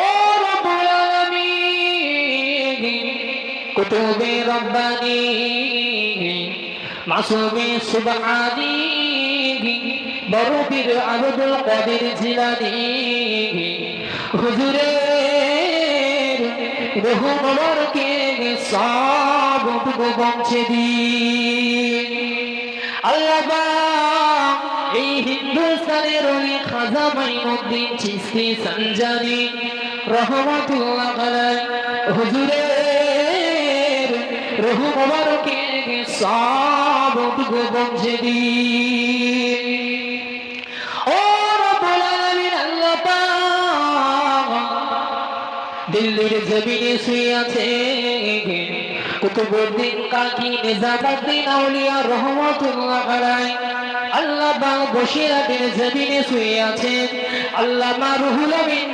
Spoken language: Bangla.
ও রব্বুল আলামিন কুতুবে রব্বানি মাসুমে সুবহানি বড় পীর আব্দুল কাদের জিলানী হুজুরের রূহ মোবারকে সবটুকু পৌঁছে দিন আল্লাহ পাক। এই হিন্দুস্তানের ওই খাজা মাইনুদ্দিন চিশতি সঞ্জানি রহমাতুল্লাহ আলাইহি হুজুরের রূহ মোবারকে সবটুকু পৌঁছে দিন। ও রব্বুল আলামিন আল্লাহ পাক দিল্লির জমিনে শুয়ে আছে কুতুবউদ্দিন কাকি নিজামউদ্দিন আউলিয়া রহমাতুল্লাহ আলাইহি। আল্লাহ পাক বসিরাতের জমিনে শুয়ে আছেন আল্লামা রুহুল আমিন